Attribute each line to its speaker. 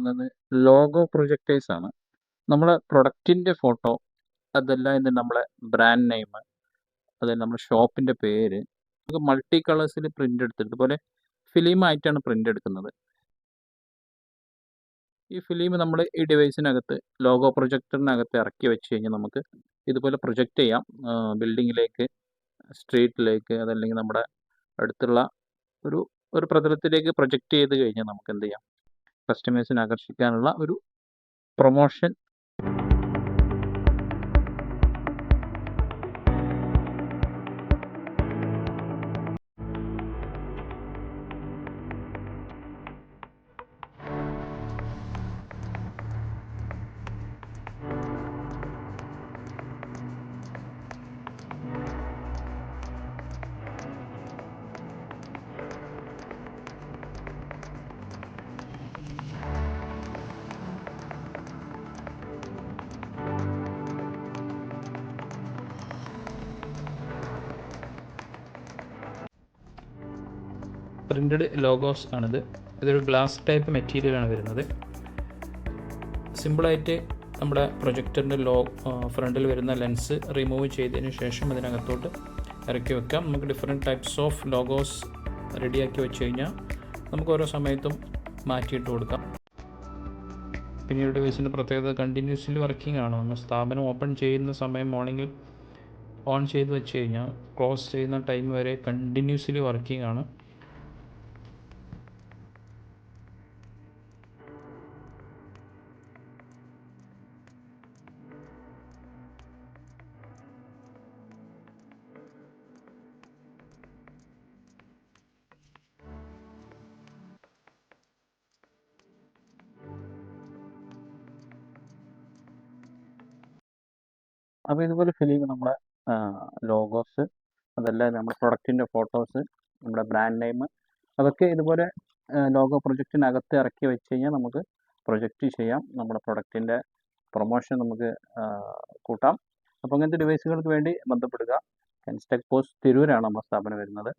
Speaker 1: പോകുന്നത് logo projectors ആണ്. നമ്മളെ പ്രൊഡക്റ്റിൻ്റെ ഫോട്ടോ, അതല്ല ഇത് നമ്മളെ ബ്രാൻഡ് നെയിം, അതായത് നമ്മുടെ ഷോപ്പിൻ്റെ പേര്, നമുക്ക് മൾട്ടി കളേഴ്സിൽ പ്രിൻ്റ് എടുത്തിട്ട് ഇതുപോലെ ഫിലിമായിട്ടാണ് പ്രിൻ്റ് എടുക്കുന്നത്. ഈ ഫിലിം നമ്മൾ ഈ ഡിവൈസിനകത്ത് ലോഗോ പ്രൊജക്ടറിനകത്ത് ഇറക്കി വെച്ച് കഴിഞ്ഞാൽ നമുക്ക് ഇതുപോലെ പ്രൊജക്റ്റ് ചെയ്യാം. ബിൽഡിങ്ങിലേക്ക്, സ്ട്രീറ്റിലേക്ക്, അതല്ലെങ്കിൽ നമ്മുടെ അടുത്തുള്ള ഒരു ഒരു പ്രതലത്തിലേക്ക് പ്രൊജക്റ്റ് ചെയ്ത് കഴിഞ്ഞാൽ നമുക്ക് എന്ത് ചെയ്യാം, കസ്റ്റമേഴ്സിനെ ആകർഷിക്കാനുള്ള ഒരു പ്രൊമോഷൻ. പ്രിൻ്റഡ് ലോഗോസ് ആണിത്. ഇതൊരു ഗ്ലാസ് ടൈപ്പ് മെറ്റീരിയലാണ് വരുന്നത്. സിമ്പിളായിട്ട് നമ്മുടെ പ്രൊജക്ടറിൻ്റെ ഫ്രണ്ടിൽ വരുന്ന ലെൻസ് റിമൂവ് ചെയ്തതിന് ശേഷം അതിനകത്തോട്ട് ഇറക്കി വെക്കാം. നമുക്ക് ഡിഫറെൻറ്റ് ടൈപ്സ് ഓഫ് ലോഗോസ് റെഡിയാക്കി വെച്ച് കഴിഞ്ഞാൽ നമുക്ക് ഓരോ സമയത്തും മാറ്റിയിട്ട് കൊടുക്കാം. പിന്നീട് ഡിവൈസിൻ്റെ പ്രത്യേകത കണ്ടിന്യൂസ്ലി വർക്കിംഗ് ആണ്. നമ്മൾ സ്ഥാപനം ഓപ്പൺ ചെയ്യുന്ന സമയം മോർണിംഗിൽ ഓൺ ചെയ്ത് വെച്ച് കഴിഞ്ഞാൽ ക്ലോസ് ചെയ്യുന്ന ടൈം വരെ കണ്ടിന്യൂസ്ലി വർക്കിംഗ് ആണ്. അപ്പോൾ ഇതുപോലെ ഫിലിം നമ്മുടെ ലോഗോസ്, അതല്ല നമ്മുടെ പ്രൊഡക്റ്റിൻ്റെ ഫോട്ടോസ്, നമ്മുടെ ബ്രാൻഡ് നെയിം, അതൊക്കെ ഇതുപോലെ ലോഗോ പ്രൊജക്റ്റിനകത്ത് ഇറക്കി വെച്ച് കഴിഞ്ഞാൽ നമുക്ക് പ്രൊജക്റ്റ് ചെയ്യാം. നമ്മുടെ പ്രൊഡക്റ്റിൻ്റെ പ്രൊമോഷൻ നമുക്ക് കൂട്ടാം. അപ്പോൾ അങ്ങനത്തെ ഡിവൈസുകൾക്ക് വേണ്ടി ബന്ധപ്പെടുക. കെൻസ് ടെക് പോസ്റ്റ് തിരൂരാണ് നമ്മുടെ സ്ഥാപനം വരുന്നത്.